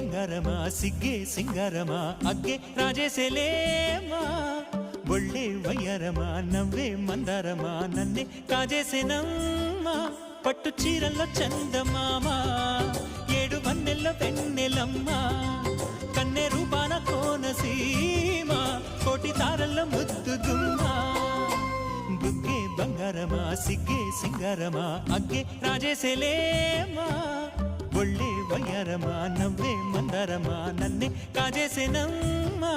ಬಂಗಾರಮ ಸಿಗ್ಗೆ ಸಿಂಗಾರಮ ಅಗ್ಗೆ ರಾಜೇಸೆಲೇಮಾ ಒಳ್ಳೆ ವಯ್ಯಾರಮ ನವ್ವే మందారమ నన్నే కాజేసెనమ్మా పట్టు చీరల్లో చందమామ ఏడు వన్నెల్ల వెన్నెలమ్మ కన్నె రూపాన కోనసీమ కోటి తారల్లో ముద్దు గుమ్మ బుగ్గే బంగారమ సిగ్గే సింగారమ అగ్గే రాజేసెలేమా ఒళ్ళే వయ్యారమ నవ్వే మందారమ నన్నే కాజేసెనమ్మా